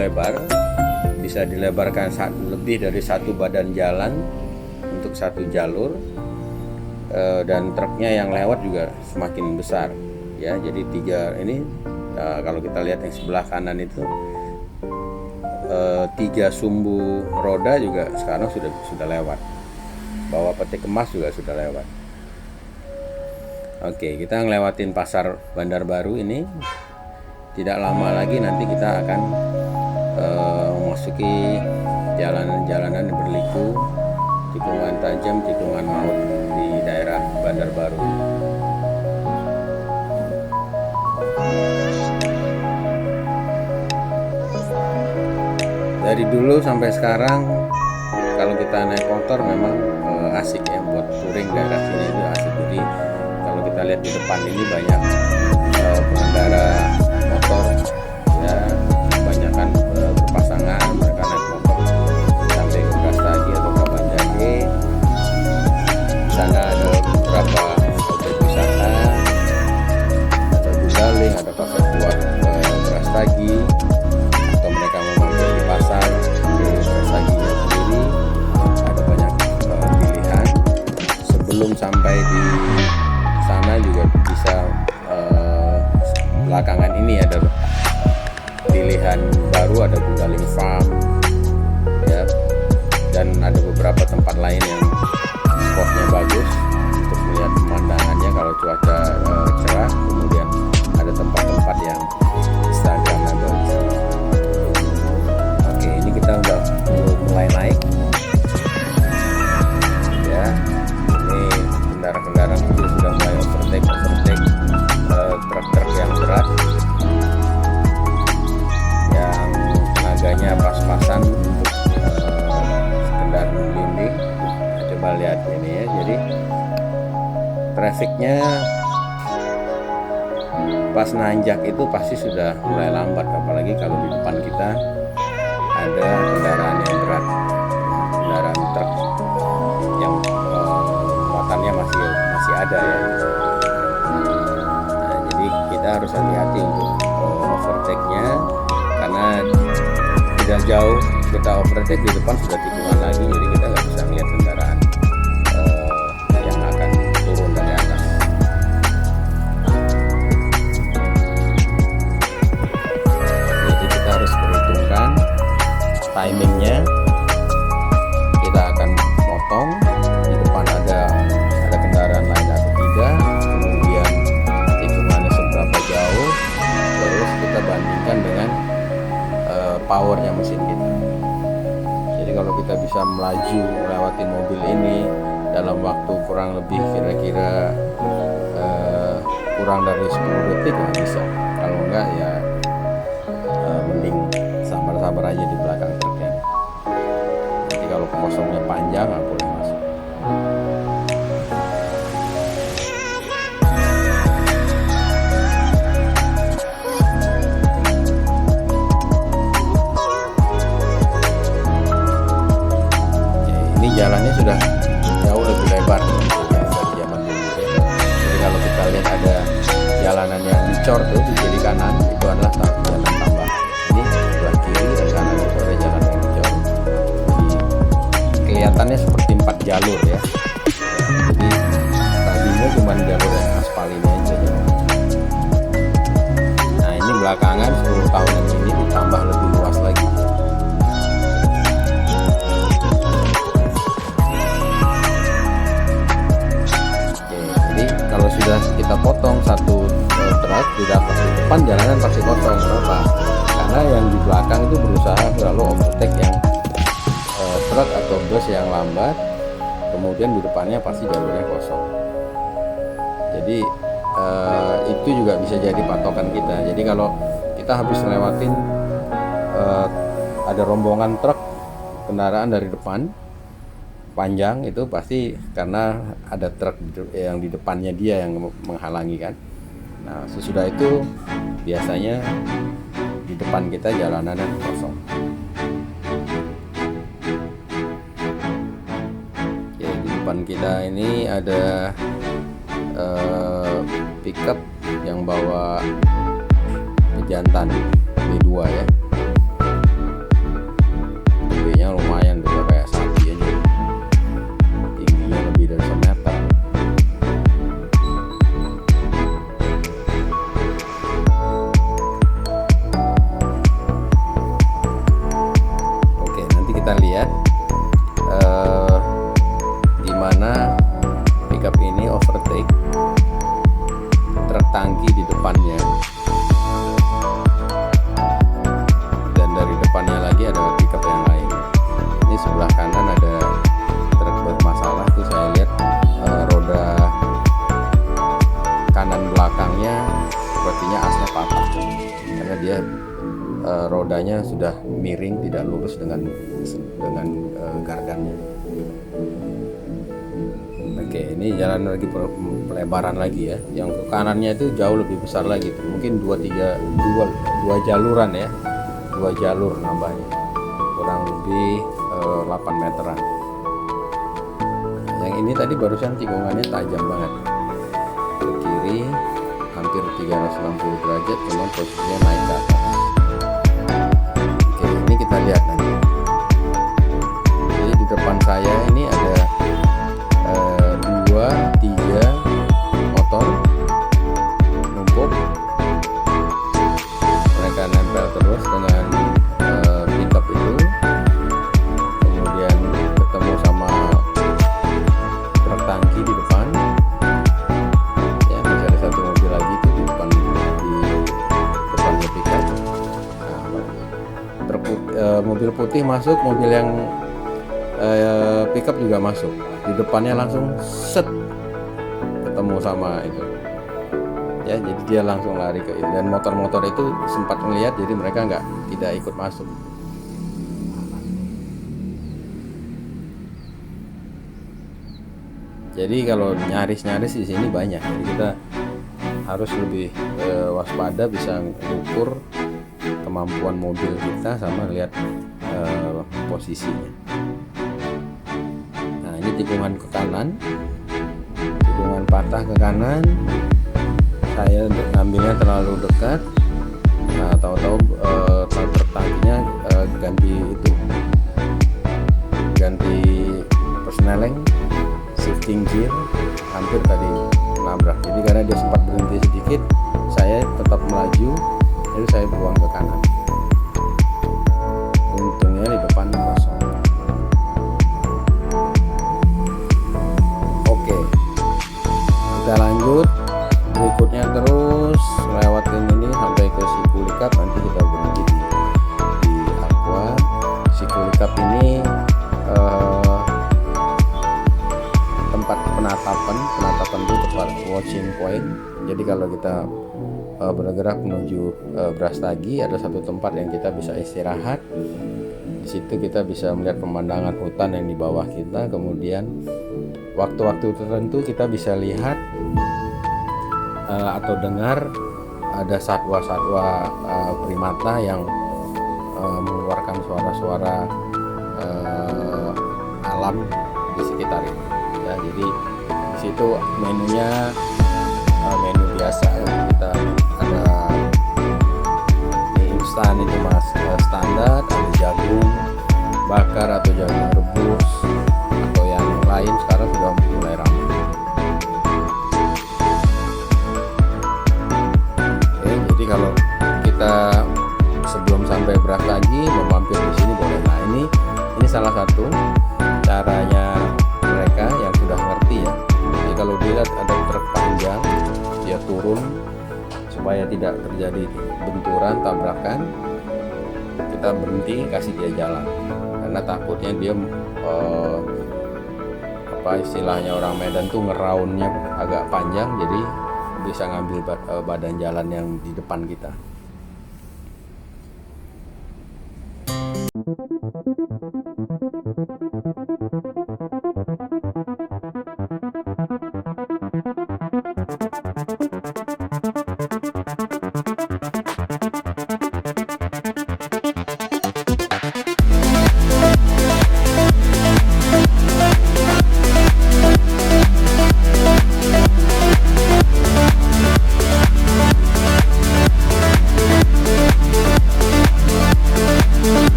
Lebar, bisa dilebarkan lebih dari satu badan jalan untuk satu jalur, dan truknya yang lewat juga semakin besar ya. Jadi kalau kita lihat yang sebelah kanan itu 3 sumbu roda juga sekarang sudah lewat. Bawa peti kemas juga sudah lewat. Oke, kita ngelewatin pasar Bandar Baru ini. Tidak lama lagi nanti kita akan memasuki jalanan-jalanan yang berliku, tikungan tajam, tikungan maut di daerah Bandar Baru. Dari dulu sampai sekarang kalau kita naik motor memang asik ya, buat touring daerah sini itu asik. Jadi kalau kita lihat di depan ini banyak pengendara motor ya, kebanyakan berpasangan, mereka naik motor sampai ke Brastagi atau ke Banjarge. Di sana ada beberapa objek wisata, ada Gundaling, ada pasar buah Brastagi, atau mereka mau mampir di pasar di Brastaginya sendiri. Ada banyak pilihan. Sebelum sampai di sana juga bisa belakangan ini ada pilihan baru, ada Gundaling Farm ya, dan ada beberapa tempat lain yang spotnya bagus untuk melihat pemandangannya kalau cuaca cerah. Kemudian ada tempat-tempat yang instagramable. Oke, ini kita udah mulai naik ya. Ini kendaraan-kendaraan kecil sudah mulai overtake truk-truk yang berat yang tenaganya pas-pasan untuk sekedar membimbing. Coba lihat ini ya, jadi trafiknya pas nanjak itu pasti sudah mulai lambat, apalagi kalau di depan kita ada kendaraan yang berat, kendaraan truk yang muatannya masih ada ya. Kita harus hati-hati untuk overtake-nya, karena tidak jauh kita overtake di depan sudah tikungan lagi, jadi kita nggak bisa melihat kendaraan yang akan turun dari atas. Jadi kita harus perhitungkan timingnya. Kita akan potong di depan ada kendaraan lain atau tidak, kemudian jauh, terus kita bandingkan dengan powernya mesin kita. Jadi kalau kita bisa melaju melewati mobil ini dalam waktu kurang lebih kira-kira kurang dari 10 detik lah bisa. Kalau enggak ya mending sabar-sabar aja di belakang truknya. Jadi kalau kosongnya panjang nggak boleh masuk. Ini jalannya sudah jauh lebih lebar dari zaman dulu ya. Jadi kalau kita lihat ada jalanan yang dicor tuh di kiri kanan, itu adalah jalan tambah. Ini sebelah kiri dan kanan itu ada jalan yang dicor. Jadi kelihatannya seperti 4 jalur ya. Jadi tadinya cuma jalur yang aspal ini aja ya. Nah ini belakangan 10 tahunan ini ditambah lebih luas lagi. Kalau sudah kita potong satu truk, di depan jalanan pasti kosong. Kenapa? Karena yang di belakang itu berusaha selalu overtake yang truk atau bus yang lambat, kemudian di depannya pasti jalurnya kosong. Jadi itu juga bisa jadi patokan kita. Jadi kalau kita habis lewatin ada rombongan truk kendaraan dari depan panjang, itu pasti karena ada truk yang di depannya dia yang menghalangi kan. Nah sesudah itu biasanya di depan kita jalanan kosong. Oke, di depan kita ini ada pickup yang bawa pejantan B2 ya. B-nya lumayan tuh kayak sapi aja. Lebih dari 1 meter. Oke, nanti kita lihat gimana pickup ini overtake truk tangki di depannya, dan dari depannya lagi ada pickup yang lain. Ini sebelah kanan ada truk bermasalah tuh, saya lihat roda kanan belakangnya sepertinya asnya patah karena dia rodanya sudah miring, tidak lurus dengan gardannya. Oke, ini jalan lagi pelebaran lagi ya. Yang ke kanannya itu jauh lebih besar lagi tuh. Mungkin 2 jaluran ya. 2 jalur nambahnya. Kurang lebih 8 meteran. Yang ini tadi barusan tikungannya tajam banget. Ke kiri hampir 360 derajat, cuman posisinya naik ke atas. Oke, ini kita lihat nanti. Jadi di depan saya ini ada 2-3 motor numpuk. Mereka nempel terus dengan pickup itu. Kemudian ketemu sama truk tangki di depan. Ya, masih ada satu mobil lagi tuh di depannya pickup. Nah, mobil putih masuk, mobil yang pickup juga masuk. Di depannya langsung set ketemu sama itu. Ya, jadi dia langsung lari ke itu, dan motor-motor itu sempat melihat, jadi mereka tidak ikut masuk. Jadi kalau nyaris di sini banyak, jadi kita harus lebih waspada, bisa mengukur kemampuan mobil kita sama lihat posisinya. Nah, ini tikungan ke kanan, tikungan patah ke kanan. Saya ngambilnya terlalu dekat. Nah, tahu-tahu truk tangkinya ganti persneling, shifting gear, hampir tadi menabrak. Jadi karena dia sempat berhenti sedikit, saya tetap melaju, jadi saya buang ke kanan. Untungnya di depan kosong. Oke, kita lanjut. Berikutnya terus lewatin ini sampai ke Sipulikat, nanti kita berhenti di penatapan itu tepat watching point. Jadi kalau kita bergerak menuju Brastagi, ada satu tempat yang kita bisa istirahat. Di situ kita bisa melihat pemandangan hutan yang di bawah kita. Kemudian waktu-waktu tertentu kita bisa lihat atau dengar ada satwa-satwa primata yang mengeluarkan suara-suara alam di sekitar itu. Ya, jadi di situ menunya menu biasa yang kita ada mie instan itu mas, standar, ada jagung bakar atau jagung rebus atau yang lain sekarang sudah mulai ramai. Oke, jadi kalau kita sebelum sampai Brastagi mau mampir di sini boleh. Nah ini salah satu caranya mereka yang sudah ngerti ya. Jadi kalau dilihat ada truk panjang, dia turun supaya tidak terjadi benturan, tabrakan, kita berhenti kasih dia jalan karena takutnya dia apa istilahnya orang Medan tuh ngeraunnya agak panjang, jadi bisa ngambil badan jalan yang di depan kita.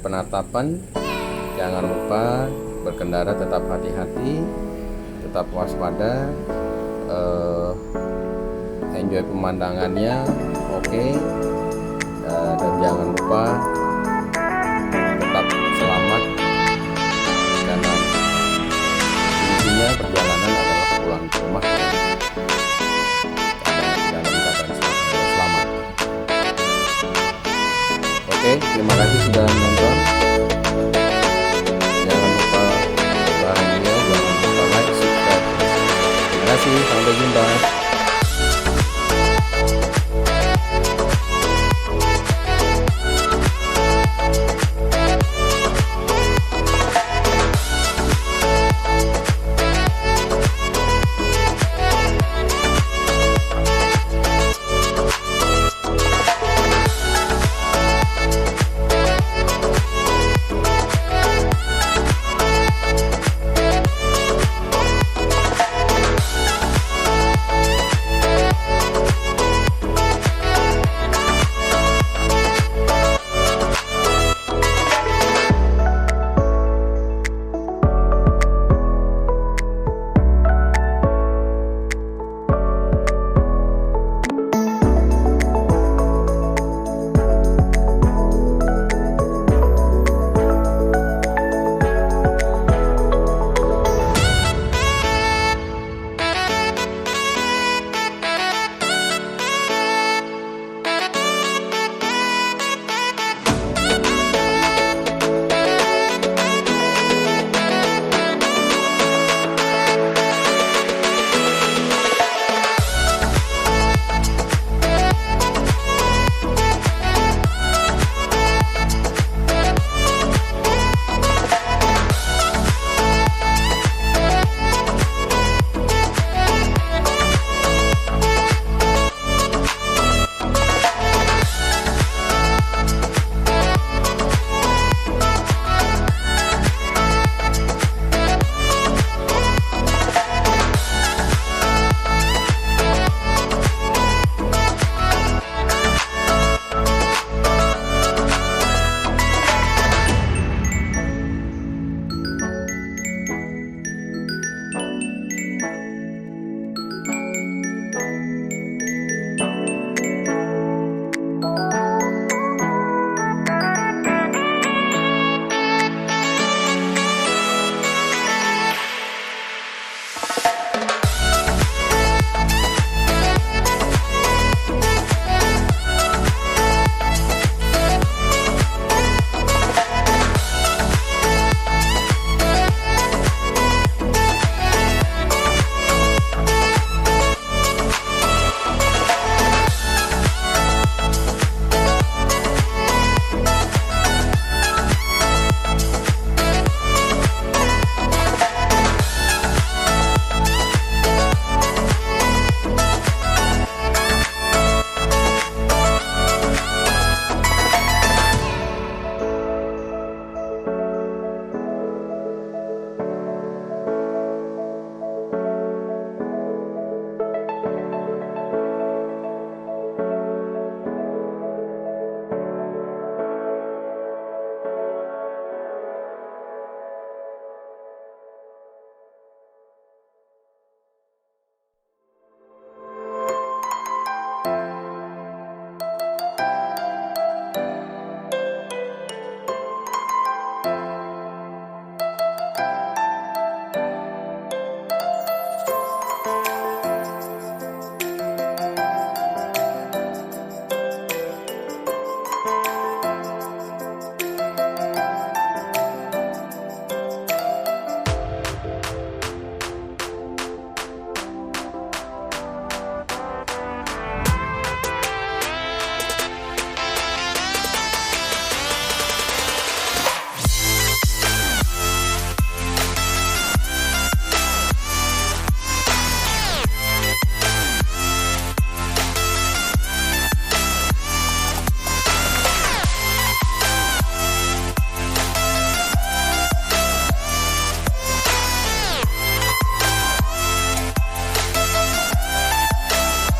Penatapan, jangan lupa berkendara tetap hati-hati, tetap waspada, enjoy pemandangannya, oke. Dan jangan lupa tetap selamat karena intinya perjalanan adalah pulang ke rumah dalam keadaan selamat. Oke, terima kasih sudah